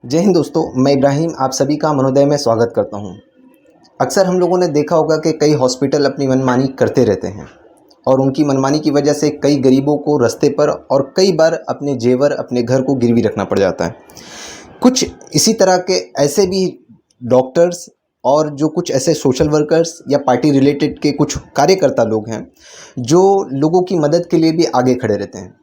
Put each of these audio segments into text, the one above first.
जय हिंद दोस्तों, मैं इब्राहिम आप सभी का मनोदय में स्वागत करता हूं। अक्सर हम लोगों ने देखा होगा कि कई हॉस्पिटल अपनी मनमानी करते रहते हैं और उनकी मनमानी की वजह से कई गरीबों को रास्ते पर और कई बार अपने जेवर अपने घर को गिरवी रखना पड़ जाता है। कुछ इसी तरह के ऐसे भी डॉक्टर्स और जो कुछ ऐसे सोशल वर्कर्स या पार्टी रिलेटेड के कुछ कार्यकर्ता लोग हैं जो लोगों की मदद के लिए भी आगे खड़े रहते हैं।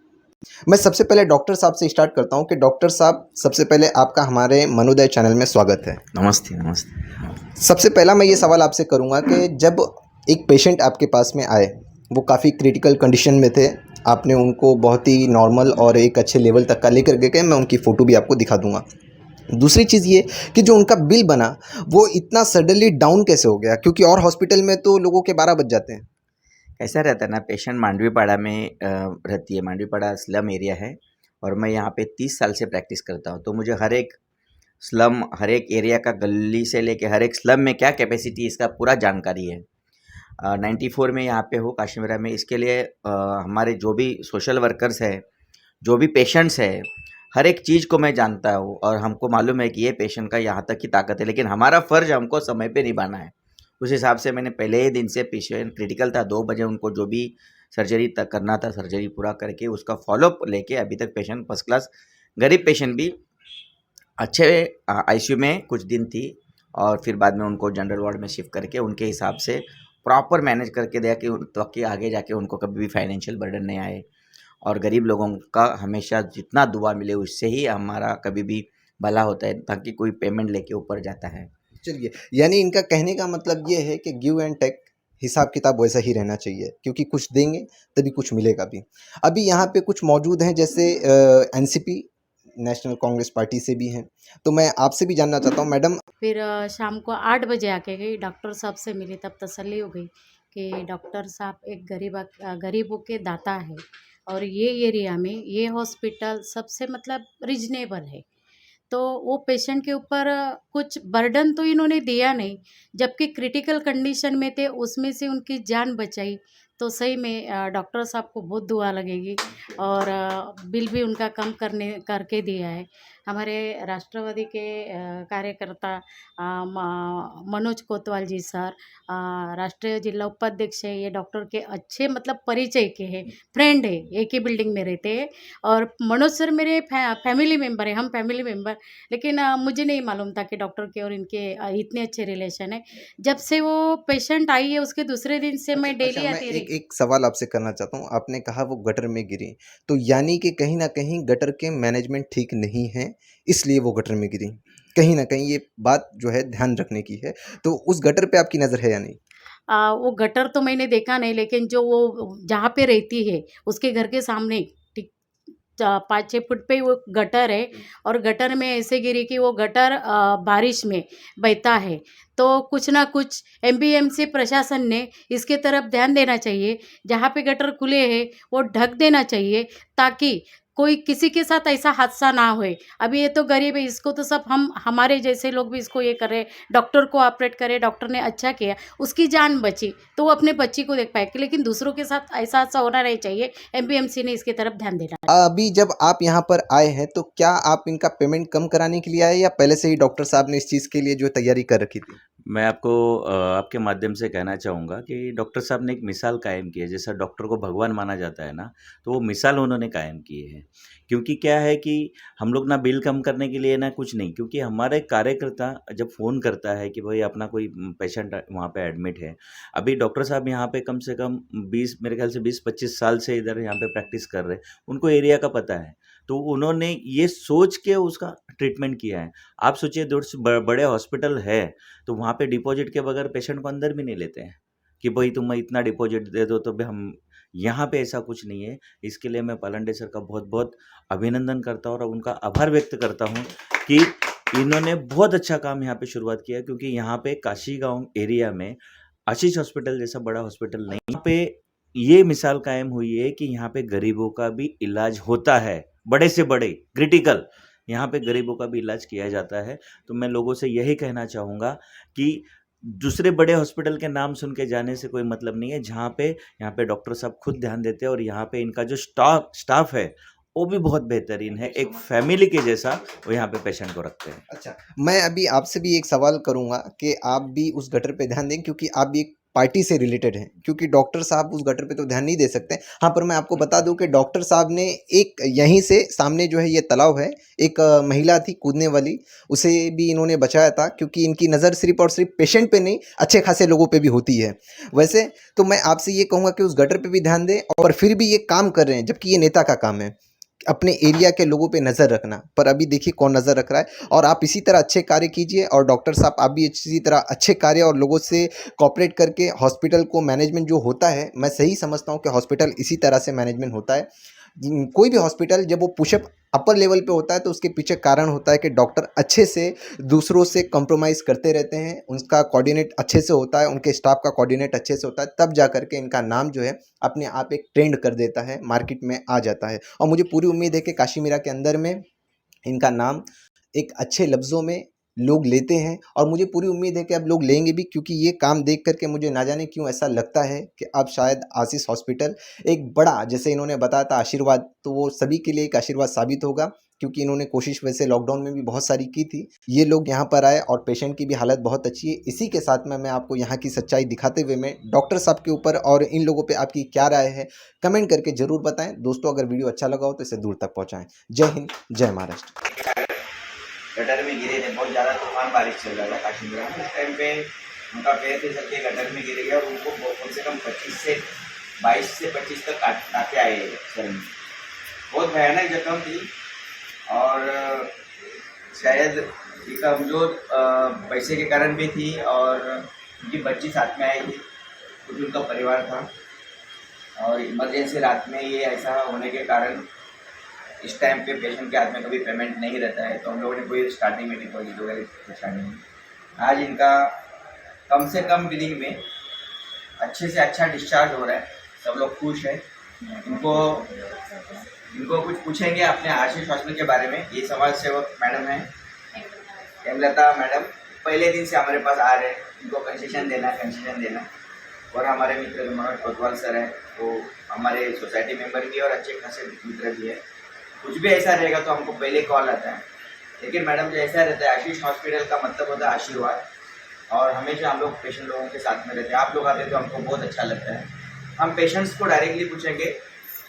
मैं सबसे पहले डॉक्टर साहब से स्टार्ट करता हूं कि डॉक्टर साहब, सबसे पहले आपका हमारे मनोदय चैनल में स्वागत है। नमस्ते नमस्ते। सबसे पहला मैं ये सवाल आपसे करूंगा कि जब एक पेशेंट आपके पास में आए, वो काफ़ी क्रिटिकल कंडीशन में थे, आपने उनको बहुत ही नॉर्मल और एक अच्छे लेवल तक का लेकर के गए। मैं उनकी फ़ोटो भी आपको दिखा दूंगा। दूसरी चीज़ ये कि जो उनका बिल बना वो इतना सडनली डाउन कैसे हो गया, क्योंकि और हॉस्पिटल में तो लोगों के 12 बज जाते हैं। ऐसा रहता है ना, पेशेंट मांडवीपाड़ा में रहती है। मांडवीपाड़ा स्लम एरिया है और मैं यहाँ पे 30 साल से प्रैक्टिस करता हूँ, तो मुझे हर एक स्लम, हर एक एरिया का, गली से लेके हर एक स्लम में क्या कैपेसिटी, इसका पूरा जानकारी है। 94 में यहाँ पे हूँ काशीमीरा में। इसके लिए हमारे जो भी सोशल वर्कर्स है, जो भी पेशेंट्स है, हर एक चीज़ को मैं जानता हूँ और हमको मालूम है कि ये पेशेंट का यहाँ तक की ताकत है, लेकिन हमारा फ़र्ज़ हमको समय पे निभाना है। उस हिसाब से मैंने पहले ही दिन से, पेशेंट क्रिटिकल था 2 बजे, उनको जो भी सर्जरी तक करना था सर्जरी पूरा करके उसका फॉलोअप लेके अभी तक पेशेंट फर्स्ट क्लास, गरीब पेशेंट भी अच्छे आईसीयू में कुछ दिन थी और फिर बाद में उनको जनरल वार्ड में शिफ्ट करके उनके हिसाब से प्रॉपर मैनेज करके दिया कि ताकि आगे जाके उनको कभी भी फाइनेंशियल बर्डन नहीं आए और गरीब लोगों का हमेशा जितना दुआ मिले उससे ही हमारा कभी भी भला होता है, ताकि कोई पेमेंट लेके ऊपर जाता है। चलिए, यानी इनका कहने का मतलब ये है कि गिव एंड टेक, हिसाब किताब वैसा ही रहना चाहिए, क्योंकि कुछ देंगे तभी कुछ मिलेगा भी। अभी यहाँ पे कुछ मौजूद हैं, जैसे एनसीपी, नेशनल कांग्रेस पार्टी से भी हैं, तो मैं आपसे भी जानना चाहता हूँ मैडम। फिर शाम को 8 बजे आके गई, डॉक्टर साहब से मिली, तब तसल्ली हो गई कि डॉक्टर साहब एक गरीबों के दाता है और ये एरिया में ये हॉस्पिटल सबसे मतलब रिजनेबल है। तो वो पेशेंट के ऊपर कुछ बर्डन तो इन्होंने दिया नहीं, जबकि क्रिटिकल कंडीशन में थे उसमें से उनकी जान बचाई। तो सही में डॉक्टर साहब को बहुत दुआ लगेगी और बिल भी उनका कम करके दिया है। हमारे राष्ट्रवादी के कार्यकर्ता मनोज कोतवाल जी सर, राष्ट्रीय जिला उपाध्यक्ष है, ये डॉक्टर के अच्छे मतलब परिचय के हैं, फ्रेंड है, एक ही बिल्डिंग में रहते हैं। और मनोज सर मेरे फैमिली मेम्बर है, हम फैमिली मेम्बर, लेकिन मुझे नहीं मालूम था कि डॉक्टर के और इनके इतने अच्छे रिलेशन है। जब से वो पेशेंट आई है उसके दूसरे दिन से मैं डेली मैं आती रही। एक सवाल आपसे करना चाहता हूँ। आपने कहा वो गटर में गिरी, तो यानी कि कहीं ना कहीं गटर के मैनेजमेंट ठीक नहीं है, इसलिए वो गटर में गिरी। कहीं ना कहीं ये बात जो है ध्यान रखने की है। तो उस गटर पे आपकी नज़र है या नहीं? वो गटर तो मैंने देखा नहीं, लेकिन जो वो जहाँ पे रहती है उसके घर के सामने ठीक 5-6 फुट पे वो गटर है और गटर में ऐसे गिरी कि वो गटर बारिश में बहता है। तो कुछ ना कुछ एमबीएमसी प्रशासन ने इसके तरफ ध्यान देना चाहिए। जहाँ पे गटर खुले हैं वो ढक देना चाहिए, ताकि कोई किसी के साथ ऐसा हादसा ना होए। अभी ये तो गरीब है, इसको तो सब हम हमारे जैसे लोग भी इसको ये कर रहे हैं, डॉक्टर को ऑपरेट करे, डॉक्टर ने अच्छा किया, उसकी जान बची तो वो अपने बच्ची को देख पाएगी, लेकिन दूसरों के साथ ऐसा हादसा होना नहीं चाहिए। एमबीएमसी ने इसकी तरफ ध्यान देना। अभी जब आप यहाँ पर आए हैं तो क्या आप इनका पेमेंट कम कराने के लिए आए, या पहले से ही डॉक्टर साहब ने इस चीज़ के लिए जो तैयारी कर रखी थी? मैं आपको आपके माध्यम से कहना चाहूँगा कि डॉक्टर साहब ने एक मिसाल कायम की है। जैसा डॉक्टर को भगवान माना जाता है ना, तो वो मिसाल उन्होंने कायम की है। क्योंकि क्या है कि हम लोग ना बिल कम करने के लिए ना कुछ नहीं, क्योंकि हमारे कार्यकर्ता जब फ़ोन करता है कि भाई अपना कोई पेशेंट वहाँ पे एडमिट है। अभी डॉक्टर साहब यहाँ पे कम से कम 20, मेरे ख्याल से 20-25 साल से इधर यहाँ पे प्रैक्टिस कर रहे हैं। उनको एरिया का पता है, तो उन्होंने ये सोच के उसका ट्रीटमेंट किया है। आप सोचिए, बड़े हॉस्पिटल है तो वहाँ पे डिपॉजिट के बगैर पेशेंट को अंदर भी नहीं लेते हैं कि भाई तुम इतना डिपॉजिट दे दो, तो भी हम, यहाँ पे ऐसा कुछ नहीं है। इसके लिए मैं पालंडे सर का बहुत बहुत अभिनंदन करता हूँ और उनका आभार व्यक्त करता हूँ कि इन्होंने बहुत अच्छा काम यहाँ पे शुरुआत किया। क्योंकि यहाँ पे काशी गांव एरिया में आशीष हॉस्पिटल जैसा बड़ा हॉस्पिटल नहीं, यहाँ पे ये मिसाल कायम हुई है कि यहाँ पे गरीबों का भी इलाज होता है, बड़े से बड़े क्रिटिकल, यहाँ पे गरीबों का भी इलाज किया जाता है। तो मैं लोगों से यही कहना चाहूँगा कि दूसरे बड़े हॉस्पिटल के नाम सुन के जाने से कोई मतलब नहीं है। जहाँ पे यहाँ पे डॉक्टर साहब खुद ध्यान देते हैं और यहाँ पे इनका जो स्टाफ है वो भी बहुत बेहतरीन है, एक फैमिली के जैसा वो यहाँ पे पेशेंट को रखते हैं। अच्छा, मैं अभी आपसे भी एक सवाल करूँगा कि आप भी उस गटर पे ध्यान दें, क्योंकि आप भी एक पार्टी से रिलेटेड हैं, क्योंकि डॉक्टर साहब उस गटर पे तो ध्यान नहीं दे सकते। हाँ, पर मैं आपको बता दूं कि डॉक्टर साहब ने एक यहीं से सामने जो है ये तालाब है, एक महिला थी कूदने वाली, उसे भी इन्होंने बचाया था, क्योंकि इनकी नज़र सिर्फ और सिर्फ पेशेंट पे नहीं, अच्छे खासे लोगों पे भी होती है। वैसे तो मैं आपसे ये कहूँगा कि उस गटर पे भी ध्यान दें, और फिर भी ये काम कर रहे हैं, जबकि ये नेता का काम है अपने एरिया के लोगों पे नज़र रखना। पर अभी देखिए कौन नज़र रख रहा है, और आप इसी तरह अच्छे कार्य कीजिए। और डॉक्टर साहब, आप भी इसी तरह अच्छे कार्य और लोगों से कोऑपरेट करके हॉस्पिटल को मैनेजमेंट जो होता है, मैं सही समझता हूँ कि हॉस्पिटल इसी तरह से मैनेजमेंट होता है। कोई भी हॉस्पिटल जब वो पुशअप अपर लेवल पे होता है तो उसके पीछे कारण होता है कि डॉक्टर अच्छे से दूसरों से कंप्रोमाइज़ करते रहते हैं, उनका कोऑर्डिनेट अच्छे से होता है, उनके स्टाफ का कोऑर्डिनेट अच्छे से होता है, तब जा कर के इनका नाम जो है अपने आप एक ट्रेंड कर देता है, मार्केट में आ जाता है। और मुझे पूरी उम्मीद है कि काशी मीरा के अंदर में इनका नाम एक अच्छे लफ्ज़ों में लोग लेते हैं, और मुझे पूरी उम्मीद है कि अब लोग लेंगे भी, क्योंकि ये काम देख कर के मुझे ना जाने क्यों ऐसा लगता है कि अब शायद आशीष हॉस्पिटल एक बड़ा, जैसे इन्होंने बताया था आशीर्वाद, तो वो सभी के लिए एक आशीर्वाद साबित होगा, क्योंकि इन्होंने कोशिश वैसे लॉकडाउन में भी बहुत सारी की थी। ये लोग यहाँ पर आए और पेशेंट की भी हालत बहुत अच्छी है। इसी के साथ में मैं आपको यहाँ की सच्चाई दिखाते हुए मैं डॉक्टर साहब के ऊपर और इन लोगों पे आपकी क्या राय है, कमेंट करके ज़रूर बताएं। दोस्तों, अगर वीडियो अच्छा लगा हो तो इसे दूर तक पहुँचाएँ। जय हिंद, जय महाराष्ट्र। गटर में गिरे थे, बहुत ज़्यादा तूफान बारिश चल रहा था काशी में। उस टाइम पे उनका पैर फिसल के गटर में गिर गया और उनको कम से कम 22 से 25 तक काटे आए सर में। बहुत भयानक जख्म थी, और शायद ये कमजोर पैसे के कारण भी थी, और उनकी बच्ची साथ में आई थी, क्योंकि उनका परिवार था, और इमरजेंसी रात में ये ऐसा होने के कारण इस टाइम पे पेशेंट के हाथ में कभी पेमेंट नहीं रहता है, तो हम लोगों ने कोई स्टार्टिंग में डिपॉजिट वगैरह पूछा नहीं। आज इनका कम से कम बिलिंग में अच्छे से अच्छा डिस्चार्ज हो रहा है, सब लोग खुश हैं। इनको कुछ पूछेंगे अपने आशीष हॉस्पिटल के बारे में। ये समाज सेवक मैडम है हेमलता मैडम, पहले दिन से हमारे पास आ रहे हैं, इनको कंसेशन देना। और हमारे मित्र मनोज कोतवाल सर हैं, वो हमारे सोसाइटी मेंबर भी और अच्छे खासे मित्र भी है। कुछ भी ऐसा रहेगा तो हमको पहले कॉल आता है, लेकिन मैडम जो ऐसा रहता है, आशीष हॉस्पिटल का मतलब होता है आशीर्वाद, और हमेशा हम लोग पेशेंट लोगों के साथ में रहते हैं। आप लोग आते हैं तो हमको बहुत अच्छा लगता है। हम पेशेंट्स को डायरेक्टली पूछेंगे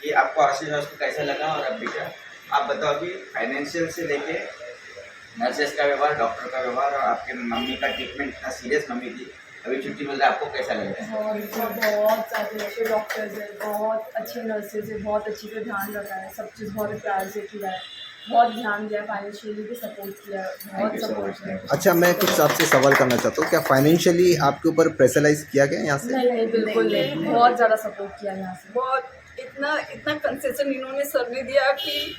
कि आपको आशीष हॉस्पिटल कैसा लगा, और अब बेटा आप बताओ कि फाइनेंशियल से लेके नर्सेस का व्यवहार, डॉक्टर का व्यवहार, और आपके मम्मी का ट्रीटमेंट, इतना सीरियस मम्मी थी, अभी छुट्टी मिल रहा है, आपको कैसा लग रहा है? और बहुत सारे अच्छे डॉक्टर्स हैं, बहुत अच्छे नर्सेज हैं, बहुत अच्छे से ध्यान रखा है, सब चीज़ बहुत प्यार से किया है, बहुत ध्यान दिया, फाइनेंशियली भी सपोर्ट किया है, बहुत सपोर्ट किया। अच्छा, मैं कुछ आपसे सवाल करना चाहता हूँ, क्या फाइनेंशियली आपके ऊपर प्रेशराइज किया गया यहाँ से? नहीं, बिल्कुल नहीं, बहुत ज़्यादा सपोर्ट किया यहाँ से, बहुत इतना कंसेशन इन्होंने सर ने दिया कि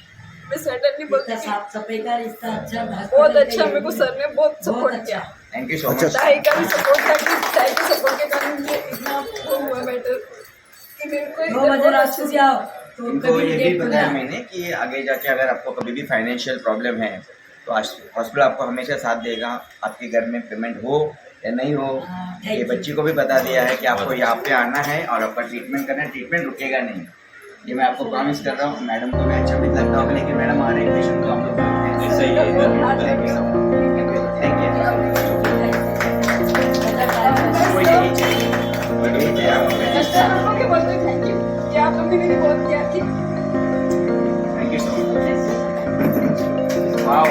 मैं सडनली बोलती हूँ, साफ सफाई का रिश्ता अच्छा, बहुत अच्छा मेरे को सर ने बहुत सपोर्ट किया। थैंक यू सो अच्छा। मच। चाय का भी सपोर्ट था कि चाय के सपोर्ट के कारण मुझे इतना वो हुआ बेटर कि मेरे को दो बजे रात को जाओ तो इनको ये भी बताया मैंने कि आगे जाके अगर आपको कभी भी फाइनेंशियल प्रॉब्लम है तो हॉस्पिटल आपको हमेशा साथ देगा, आपके घर में पेमेंट हो या नहीं हो। ये बच्ची को भी बता दिया है कि आपको यहाँ पे आना है और आपका ट्रीटमेंट करना है, ट्रीटमेंट रुकेगा नहीं। ये मैं आपको प्रॉमिस कर रहा हूँ। मैडम को भी अच्छा भी लगता होगा, लेकिन मैडम आ रहे हैं पेशेंट को हम लोग ऐसा ही थैंक यू कि आप लोगों ने भी बहुत किया थी। Thank you so much. वाह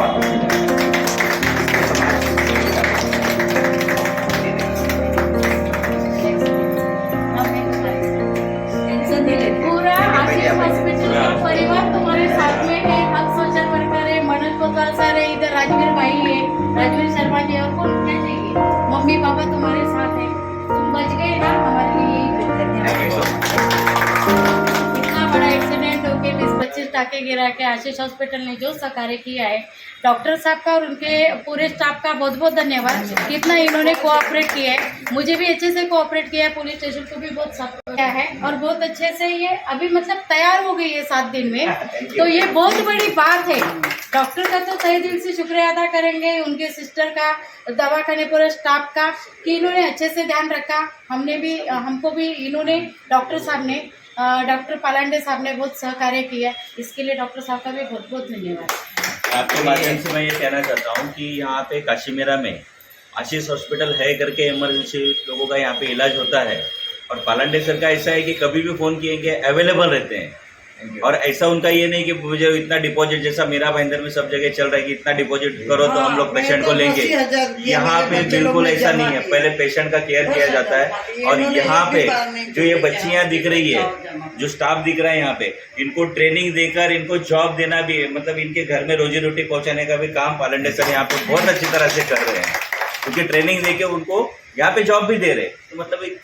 पूरा आशीष हॉस्पिटल का परिवार तुम्हारे साथ में है। हम सोशल वर्कर है, मनोज कोतवाल सर है, इधर राजवीर भाई है, राजवीर शर्मा जी, और कौन क्या चाहिए? मम्मी पापा तुम्हारे साथ है, तुम बच गए ना, हमारे लिए यही बहुत धन्यवाद। इतना बड़ा एक्सीडेंट होके 20-25 टाके गिरा के आशीष हॉस्पिटल ने जो सहकार्य किया है, डॉक्टर साहब का और उनके पूरे स्टाफ का बहुत बहुत धन्यवाद। कितना इन्होंने कोऑपरेट किया है, मुझे भी अच्छे से कोऑपरेट किया है, पुलिस स्टेशन को भी बहुत सपोर्ट किया है, और बहुत अच्छे से ये अभी मतलब तैयार हो गई है 7 दिन में। तो ये बहुत बड़ी बात है। डॉक्टर का तो तहे दिल से शुक्रिया अदा करेंगे, उनके सिस्टर का, दवाखाने पूरे स्टाफ का, कि इन्होंने अच्छे से ध्यान रखा। हमको भी इन्होंने, डॉक्टर साहब ने डॉक्टर पालांडे साहब ने बहुत सहकार्य किया, इसके लिए डॉक्टर साहब का भी बहुत बहुत धन्यवाद। आपके माध्यम से मैं ये कहना चाहता हूँ कि यहाँ पे काशीमेरा में आशीष हॉस्पिटल है करके इमरजेंसी लोगों का यहाँ पे इलाज होता है, और पालांडे सर का ऐसा है कि कभी भी फ़ोन किएंगे अवेलेबल रहते हैं। और ऐसा उनका ये नहीं कि मुझे इतना डिपॉजिट, जैसा मेरा भाईंदर में सब जगह चल रहा है कि इतना डिपॉजिट करो तो हम लोग पेशेंट को लेंगे, यहाँ पे बिल्कुल ऐसा नहीं है। पहले पेशेंट का केयर किया जाता है। और यहाँ पे जो ये बच्चियाँ दिख रही है, जो स्टाफ दिख रहा है यहाँ पे, इनको ट्रेनिंग देकर इनको जॉब देना भी है, मतलब इनके घर में रोजी रोटी पहुँचाने का भी काम पालांडे सर यहाँ पे बहुत अच्छी तरह से कर रहे हैं, क्योंकि ट्रेनिंग देके उनको यहाँ पे जॉब भी दे रहे, तो मतलब एक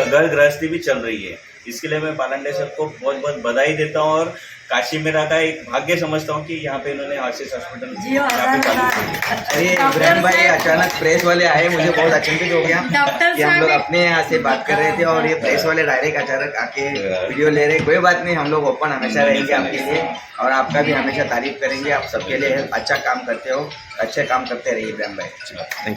घर गृहस्थी भी चल रही है। इसके लिए मैं पालांडे सर को बहुत बहुत बधाई देता हूँ, और काशीमेरा का एक भाग्य समझता हूँ कि यहाँ पे इन्होंने आशीष हॉस्पिटल यहाँ पे चालू किया। अरे इब्राहिम भाई, अचानक प्रेस वाले आए, मुझे बहुत अचंभित हो गया कि हम लोग अपने यहाँ से बात कर रहे थे और ये प्रेस वाले डायरेक्ट अचानक आके वीडियो ले रहे। कोई बात नहीं, हम लोग ओपन हमेशा रहेंगे आपके लिए, और आपका भी हमेशा तारीफ करेंगे। आप सबके लिए अच्छा काम करते हो, अच्छे काम करते रहिए इब्राहिम भाई।